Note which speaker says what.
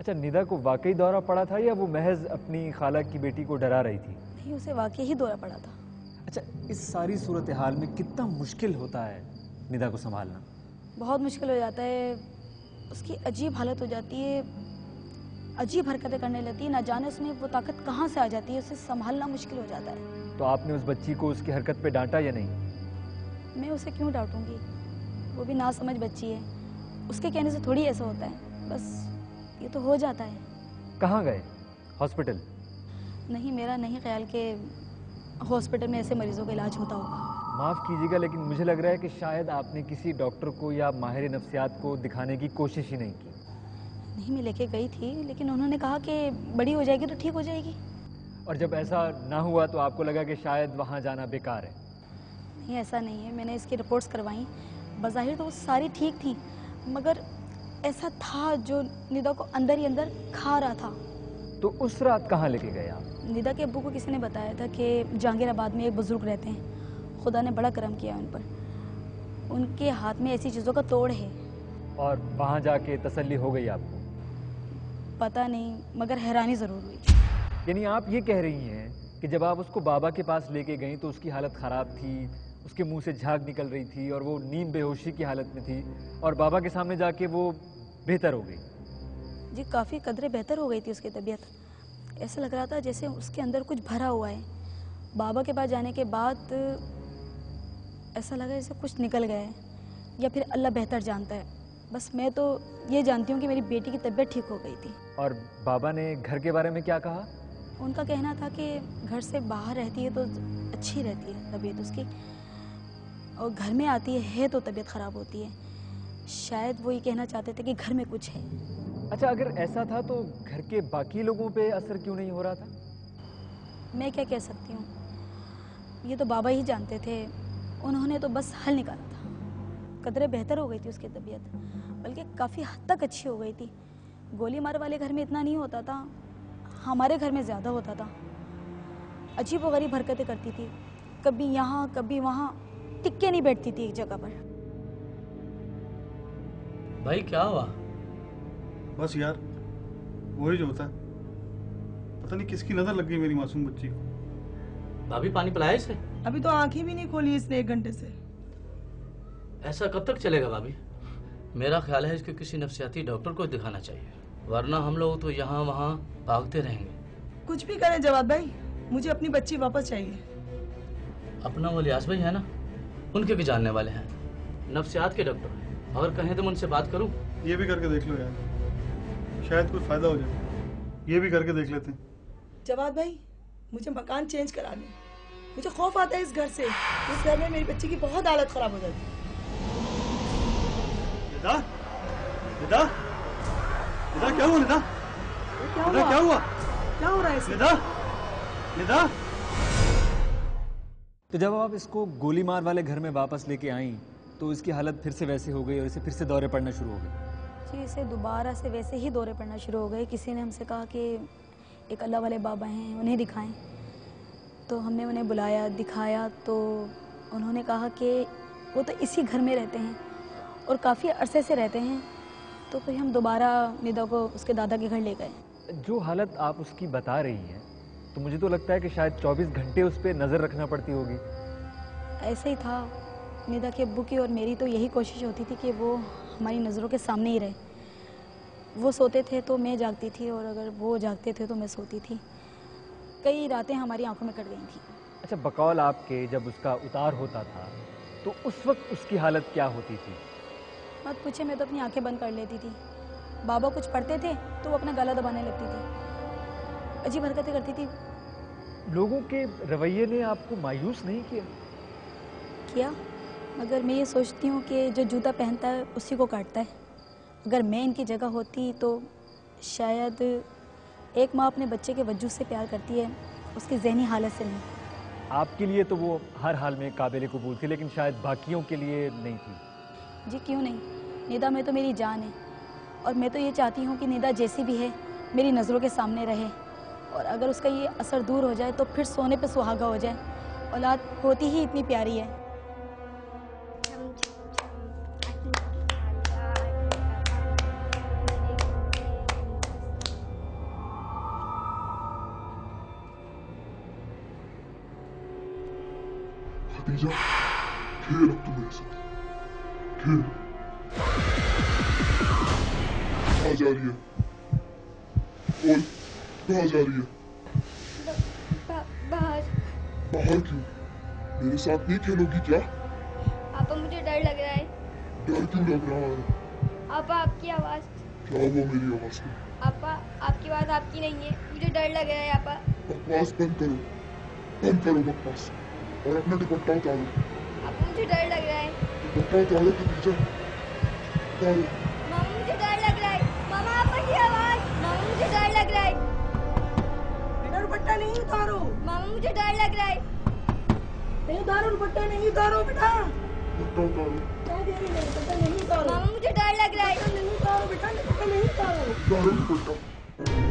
Speaker 1: अच्छा, निदा को वाकई दौरा पड़ा था या वो महज अपनी खाला की बेटी को डरा रही थी?
Speaker 2: नहीं, उसे वाकई ही दौरा पड़ा था।
Speaker 1: अच्छा, इस सारी सूरत हाल में कितना मुश्किल होता है निदा को संभालना?
Speaker 2: बहुत मुश्किल हो जाता है। उसकी अजीब हालत हो जाती है, अजीब हरकतें करने लगती है, ना जाने उसमें वो ताकत कहाँ से आ जाती है, उसे संभालना मुश्किल हो जाता है।
Speaker 1: तो आपने उस बच्ची को उसकी हरकत पे डांटा या नहीं?
Speaker 2: मैं उसे क्यों डांटूंगी, वो भी नासमझ बच्ची है, उसके कहने से थोड़ी ऐसा होता है, बस ये तो हो जाता है।
Speaker 1: कहाँ गए? हॉस्पिटल?
Speaker 2: नहीं, मेरा नहीं ख्याल कि हॉस्पिटल में ऐसे मरीजों का इलाज होता होगा।
Speaker 1: माफ़ कीजिएगा, लेकिन मुझे लग रहा है कि शायद आपने किसी डॉक्टर को या माहिर नफ्सियात को दिखाने की कोशिश ही नहीं की।
Speaker 2: नहीं, मैं लेके गई थी, लेकिन उन्होंने कहा कि बड़ी हो जाएगी तो ठीक हो जाएगी।
Speaker 1: और जब ऐसा ना हुआ तो आपको लगा कि शायद वहाँ जाना बेकार है?
Speaker 2: नहीं, ऐसा नहीं है। मैंने इसकी रिपोर्ट्स करवाई, बज़ाहिर तो वो सारी ठीक थी, मगर ऐसा था जो निदा को अंदर ही अंदर खा रहा था।
Speaker 1: तो उस रात कहाँ लेके गए आप?
Speaker 2: निदा के अब्बू को किसी ने बताया था कि जहांगीराबाद में एक बुजुर्ग रहते हैं, खुदा ने बड़ा करम किया उन पर, उनके हाथ में ऐसी चीज़ों का तोड़ है।
Speaker 1: और वहाँ जाके तसल्ली हो गई आपको?
Speaker 2: पता नहीं, मगर हैरानी ज़रूर हुई।
Speaker 1: यानी आप ये कह रही हैं कि जब आप उसको बाबा के पास लेके गई तो उसकी हालत ख़राब थी, उसके मुंह से झाग निकल रही थी और वो नींद बेहोशी की हालत में थी, और बाबा के सामने जाके वो बेहतर हो गई?
Speaker 2: जी, काफ़ी कदरे बेहतर हो गई थी उसकी तबीयत। ऐसा लग रहा था जैसे उसके अंदर कुछ भरा हुआ है। बाबा के पास जाने के बाद ऐसा लगा जैसे कुछ निकल गया है, या फिर अल्लाह बेहतर जानता है। बस मैं तो ये जानती हूँ कि मेरी बेटी की तबीयत ठीक हो गई थी।
Speaker 1: और बाबा ने घर के बारे में क्या कहा?
Speaker 2: उनका कहना था कि घर से बाहर रहती है तो अच्छी रहती है तबीयत उसकी, और घर में आती है तो तबीयत ख़राब होती है। शायद वो ये कहना चाहते थे कि घर में कुछ है।
Speaker 1: अच्छा, अगर ऐसा था तो घर के बाकी लोगों पे असर क्यों नहीं हो रहा था?
Speaker 2: मैं क्या कह सकती हूँ, ये तो बाबा ही जानते थे। उन्होंने तो बस हल निकाला था। कदरे बेहतर हो गई थी उसकी तबीयत, बल्कि काफ़ी हद तक अच्छी हो गई थी। गोली मार वाले घर में इतना नहीं होता था, हमारे घर में ज़्यादा होता था। अजीब व गरीब हरकतें करती थी, कभी यहाँ कभी वहाँ, टिक्के नहीं बैठती थी एक जगह पर।
Speaker 3: भाई क्या हुआ?
Speaker 4: बस यार, वही जो होता है, पता नहीं किसकी नजर लग गई मेरी मासूम बच्ची को।
Speaker 3: भाभी पानी पिलाया इसे?
Speaker 5: अभी तो आंखें भी नहीं खोली इसने 1 घंटे से।
Speaker 3: ऐसा कब तक चलेगा भाभी? मेरा ख्याल है इसको किसी नफ्सियाती डॉक्टर को दिखाना चाहिए, वरना हम लोग तो यहाँ वहाँ भागते रहेंगे।
Speaker 5: कुछ भी करें जवाद भाई, मुझे अपनी बच्ची वापस चाहिए।
Speaker 3: अपना वो लियास भाई है ना, उनके भी जानने वाले हैं, नफ्सियात के डॉक्टर हैं। अगर कहें तो मैं उनसे बात करूं?
Speaker 4: ये भी करके देख लो यार, शायद कुछ फायदा हो जाए। ये भी करके देख लेते हैं।
Speaker 5: जवाद भाई, मुझे मकान चेंज करा दें। मुझे खौफ आता है इस घर से। इस घर में मेरी बच्ची की बहुत हालत खराब हो जाती है।
Speaker 4: निदा, निदा, निदा क्या हुआ? निदा, निदा क्या हुआ?
Speaker 5: क्या हो रहा है इसे?
Speaker 4: निदा, निदा।
Speaker 1: तो जब आप इसको गोली मार वाले घर में वापस लेके आई तो इसकी हालत फिर से वैसी हो गई और इसे फिर से दौरे पड़ना शुरू हो गए?
Speaker 2: जी, इसे दोबारा से वैसे ही दौरे पड़ना शुरू हो गए। किसी ने हमसे कहा कि एक अल्लाह वाले बाबा हैं, उन्हें दिखाएं। तो हमने उन्हें बुलाया, दिखाया, तो उन्होंने कहा कि वो तो इसी घर में रहते हैं और काफ़ी अरसे से रहते हैं। तो फिर हम दोबारा निदा को उसके दादा के घर ले गए।
Speaker 1: जो हालत आप उसकी बता रही हैं, तो मुझे तो लगता है कि शायद 24 घंटे उस पर नज़र रखना पड़ती होगी।
Speaker 2: ऐसे ही था। निदा के अब्बू की और मेरी तो यही कोशिश होती थी कि वो हमारी नज़रों के सामने ही रहे। वो सोते थे तो मैं जागती थी, और अगर वो जागते थे तो मैं सोती थी। कई रातें हमारी आंखों में कट गई थी।
Speaker 1: अच्छा, बकौल आपके जब उसका उतार होता था तो उस वक्त उसकी हालत क्या होती थी?
Speaker 2: मत पूछे, मैं तो अपनी आंखें बंद कर लेती थी। बाबा कुछ पढ़ते थे तो वो अपना गला दबाने लगती थी, अजीब हरकतें करती थी।
Speaker 1: लोगों के रवैये ने आपको मायूस नहीं किया?
Speaker 2: किया, मगर मैं ये सोचती हूँ कि जो जूता पहनता है उसी को काटता है। अगर मैं इनकी जगह होती तो शायद एक माँ अपने बच्चे के वजूद से प्यार करती है, उसकी ज़हनी हालत से नहीं।
Speaker 1: आपके लिए तो वो हर हाल में काबिल कबूल थी, लेकिन शायद बाकियों के लिए नहीं थी।
Speaker 2: जी क्यों नहीं, निदा में तो मेरी जान है, और मैं तो ये चाहती हूँ कि निदा जैसी भी है मेरी नज़रों के सामने रहे, और अगर उसका ये असर दूर हो जाए तो फिर सोने पे सुहागा हो जाए। औलाद होती ही इतनी प्यारी है।
Speaker 6: लीजा, खेल अब तू मेरे साथ, खेल। कहाँ जा रही है? बोल, कहाँ जा रही है?
Speaker 7: बाहर।
Speaker 6: बाहर क्यों? मेरे साथ नहीं खेलोगी क्या?
Speaker 7: पापा मुझे डर लग रहा है।
Speaker 6: डर क्यों लग रहा है?
Speaker 7: पापा आपकी आवाज।
Speaker 6: क्या हुआ मेरी आवाज को?
Speaker 7: पापा आपकी आवाज आपकी नहीं है, मुझे डर लग रहा है। पापा
Speaker 6: बकवास बंद करो, बंद करो बकवास, और अपना दुपट्टा उतारो।
Speaker 7: पापा मुझे डर लग रहा है।
Speaker 6: दुपट्टा उतारो खदीजा, उतारो।
Speaker 7: मामा मुझे डर लग रहा है। मामा पापा की आवाज। मामा मुझे डर लग रहा है।
Speaker 5: बेटा दुपट्टा नहीं उतारो।
Speaker 7: मामा मुझे डर लग रहा है।
Speaker 5: नहीं उतारो दुपट्टा, नहीं उतारो बेटा।
Speaker 6: दुपट्टा उतारो।
Speaker 5: क्या दे रही है? दुपट्टा नहीं उतारो।
Speaker 7: मामा मुझे डर लग रहा है।
Speaker 5: नहीं उतारो बेटा, दुपट्टा नहीं उतारो।
Speaker 6: उतारो दुपट्टा।